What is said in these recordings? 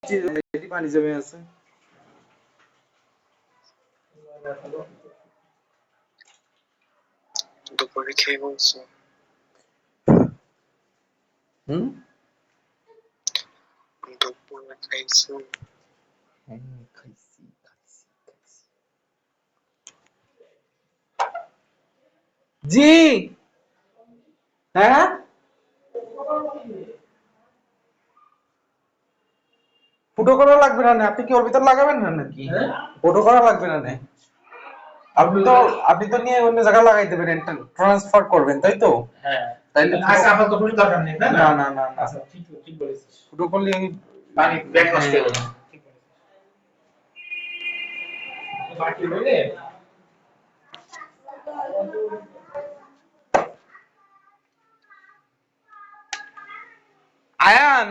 এটি পানি জমে আছে। দুপুরে খেয়ে বলছো? দুপুরে খাইছো? হ্যাঁ, খাইছি। জি হ্যাঁ, ফুটো করা লাগবে না, আপনি কি ওর ভিতর লাগাবেন না নাকি? ফুটো করা লাগবে না। আপনি তো নিয়ে অন্য জায়গায় লাগাই দেবেন, ট্রান্সফার করবেন, তাই তো? হ্যাঁ, তাইলে আচ্ছা, আপাতত ফুটো দরকার নেই, তাই না না? না না আচ্ছা, ঠিক বলেছিস। ফুটো করলে আমি পানি ব্যাগ নষ্ট হয়ে যাবে। ঠিক বলেছিস। বাকি রইলে আয়ান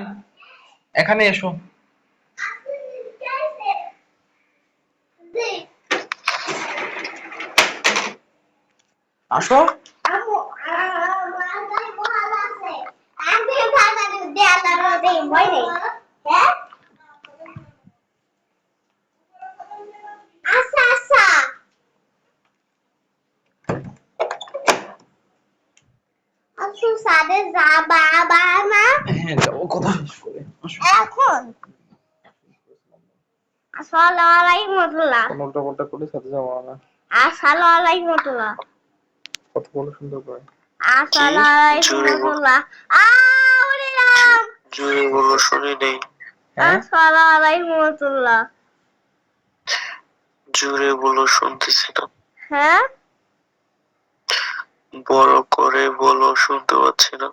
এখানে এসো। আসো। সাদে যাবা না? হ্যাঁ যাবো, কথা শেষ করে এখন আসসালামু আলাইকুম রাহমাতুল্লাহ। উল্টা পাল্টা করে সাথে যাবো না। আসসালামু আলাইকুম রাহমাতুল্লাহ। কত বড় সুন্দর করে। আসসালামু আলাইকুম রাহমাতুল্লাহ। ওরে রাম, জোরে বলো, শুনি নেই। আসসালামু আলাইকুম রাহমাতুল্লাহ। জোরে বলো, শুনতেছি না। হ্যাঁ, বড় করে বলো, শুনতে পাচ্ছি না।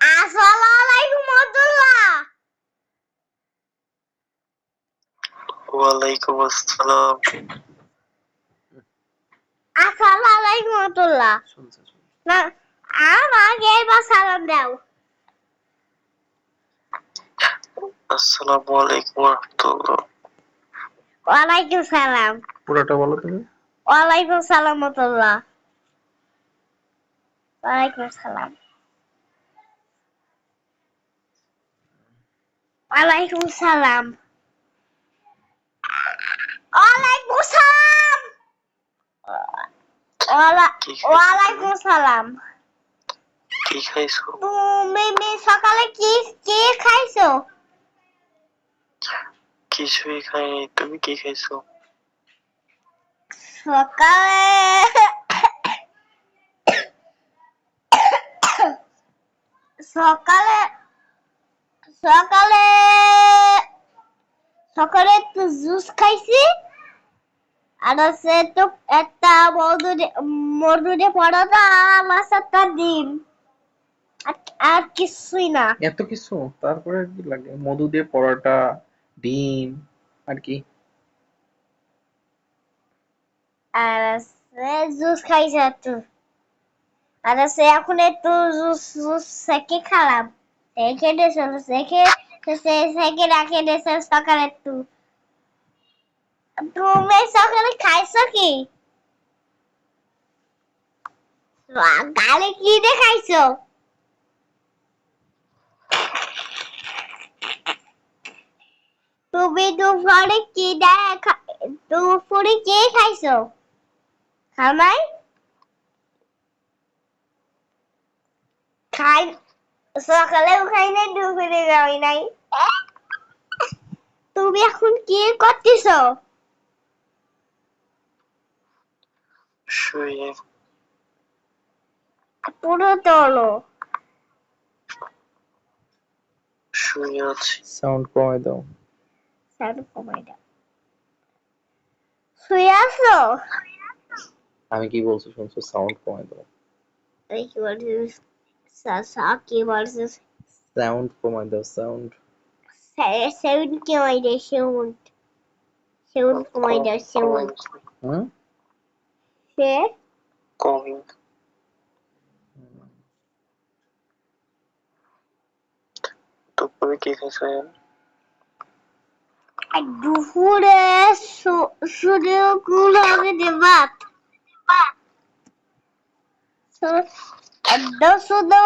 আসসালামু আলাইকুম রাহমাতুল্লাহ। ওয়ালাইকুম আসসালাম। আসসালামু আলাইকুম রাহমাতুল্লাহ। না, আমাকে এবার সালাম দাও। আসসালামু আলাইকুম রাহমাতুল্লাহ। ওয়ালাইকুম সালাম। পুরোটা বলো তুমি। ওয়ালাইকুম সালাম রাহমাতুল্লাহ। ওয়ালাইকুম সালাম। ওয়ালাইকুম সালাম। ওয়ালাইকুম সালাম। ওয়ালাইকুম সালাম। কি খাইছো? তুমি সকালে কি খাইছো? কিছুই খাইনি। তুমি কি খাইছো? সকালে সকালে সকালে সকালে একটু জুস খাইছি, আর আছে তো একটা মধুরে পরোটা আর একটা ডিম, আর কিছুই না। এত কিছু, তারপরে কি লাগে? মধু দিয়ে পরোটা, ডিম, আর কি? আর আছে জুস খাইছি একটু, আর আছে এখন একটু জুস সেকে খালাম, সেকে রাখে দিয়েছে সকালে একটু। তুমি সকালে খাইছো কি? গালে কি দিয়ে খাইছো? তুমি দুপুরে কি খাইছো? খামাই খাই, সকালেও খাই নাই, দুপুরে খাই নাই। তুমি এখন কি করতেছো? শুয়ে। পুরো তোলো। শুয়ে আছি। সাউন্ড কমাই দাও। সাউন্ড কমাই দাও। শুয়ে আছো? আমি কি বলছি শুনছো? সাউন্ড কমাই দাও। কি বলছিস? কি বলছিস? সাউন্ড কমাই দাও, সাউন্ড। সাউন্ড কমাই দে, সাউন্ড কমাই দাও, সাউন্ড। সে কমিং। দুপুরে কি খাইছো? দুপুরে সূর্যগুলো আগে দে ভাত। একদম শুধু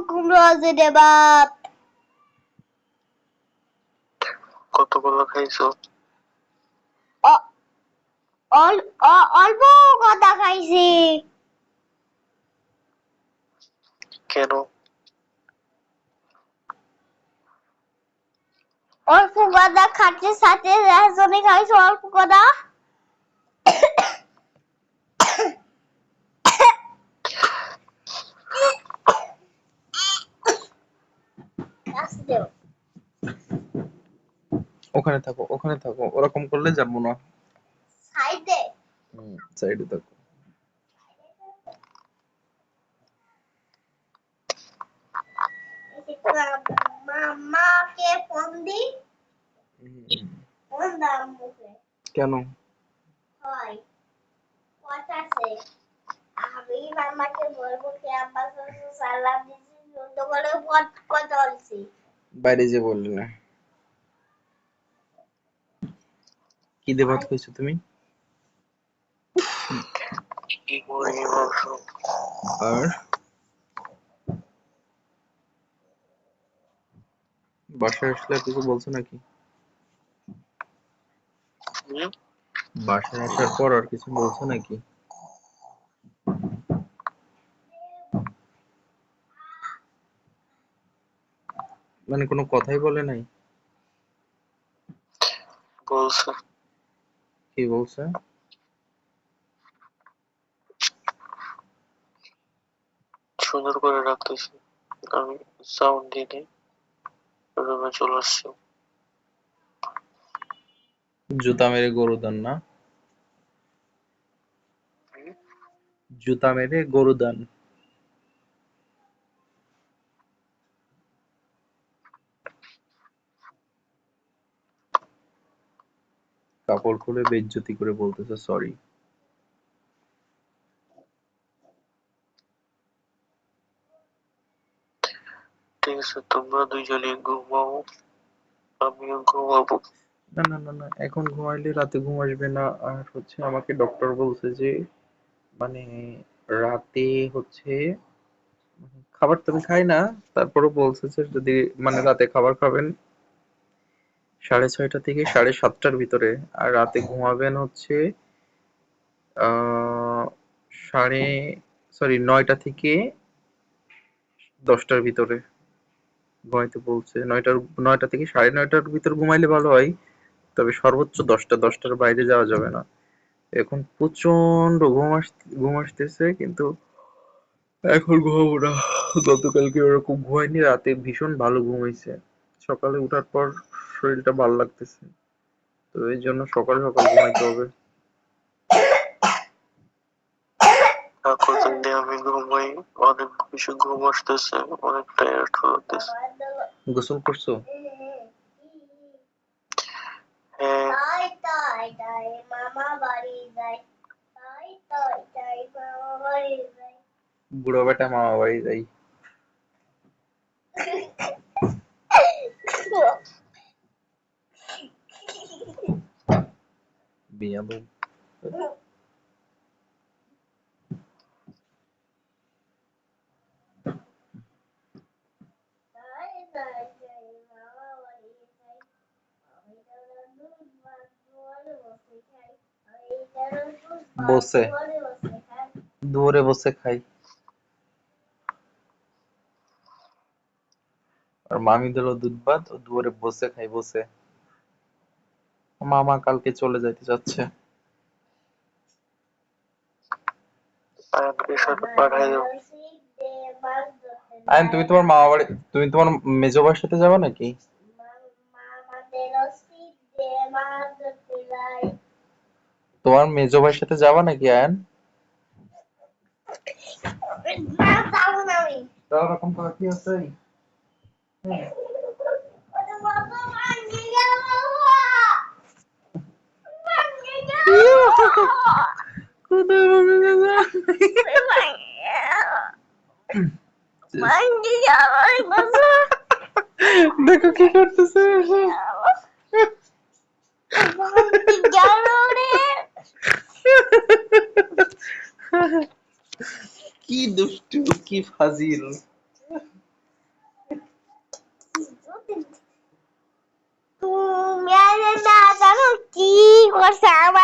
কুমড়ো দিয়ে ভাত। কতগুলো খাইছো? অ- অল্প কথা খাইছি। কেন? অল্প কথা খাচ্ছে সাথে জনে খাইছো অল্প কথা। ওখানে থাকো, ওখানে থাকো, ওরকম করলে যাবো না। সাইডে সাইডে থাকো। মামাকে ফোন দি। হুম, ফোন দাম মুখে কেন? হয় কথা আছে। আমি মামাকে বলবো কি আব্বা সালাম দিছি সুন্দর করে কথা বলছি। বাইরে যে বললি না। কি দিয়ে ভাত খাইছো তুমি? মুরগি মাংস। আর বাসায় আসলে আর কিছু বলছো নাকি? হুম? বাসায় আসার পর আর কিছু বলছো নাকি? মানে কোনো কথাই বলে নাই? বলছে কি বলছে? সুন্দর করে রাখতেছি। আমি সাউন্ড দিয়ে রুমে চলে আসছি। জুতা মেরে গরু দান না? হুম? জুতা মেরে গরু দান। কাপড় খুলে বেইজ্জতি করে বলতেছে সরি। ঠিক আছে, তোমরা দুইজনে ঘুমাও, আমিও ঘুমাবো। না না না না, এখন ঘুমাইলে রাতে ঘুম আসবে না। আর হচ্ছে আমাকে ডক্টর বলছে যে মানে রাতে হচ্ছে খাবার তো আমি খাই না, তারপরও বলছে যে যদি মানে রাতে খাবার খাবেন 6:30 থেকে 7:30টার ভিতরে, আর রাতে ঘুমাবেন হচ্ছে আহ সাড়ে 9টা থেকে 10টার ভিতরে ঘুমাইতে বলছে। 9টা থেকে 9:30টার ভিতর ঘুমাইলে ভালো হয়, তবে সর্বোচ্চ 10টার বাইরে যাওয়া যাবে না। এখন প্রচন্ড ঘুম আসতেছে, কিন্তু এখন ঘুমাবো না। গতকালকে ওরকম ঘুমাইনি, রাতে ভীষণ ভালো ঘুম হয়েছে। সকালে উঠার পর শরীরটা ভালো লাগতেছে, তো এই জন্য সকাল সকাল ঘুমাইতে হবে। এখন দিয়ে আমি ঘুমাই, অনেক বেশি ঘুম আসতেছে, অনেক টায়ার্ড লাগতেছে। গোসল করছো? হ্যাঁ। তাই তাই তাই মামা বাড়ি যাই। তাই তাই তাই মামা বাড়ি যাই। বুড়ো বেটা মামা বাড়ি যাই। বিয়াদব। তাই তাই তাই মামা বাড়ি যাই। আমি তো দুধ ভাত দুয়ারে বসে খাই। আমি তো দুধ ভাত বসে দুয়ারে বসে খাই। দুয়ারে বসে খাই। আর মামি দিল দুধ ভাত, ও দুয়ারে বসে খাই বসে। মামা কালকে চলে যাইতে যাচ্ছে। আয়ানকে সাথে পাঠাই দাও। আইন, তুমি তোমার মামা বাড়ি, তুমি তোমার মেজো ভাইয়ের সাথে যাবে নাকি? তোমার মেজো ভাইয়ের সাথে যাবা নাকি আয়ান? তাও এরকম করা কি আছে? হ্যাঁ। কোথায় ভাবে দাদা? দেখো কি করতেছে। কি দুষ্টু, কি ফাজিল। তুমি আরে না জানো কি করছে আমার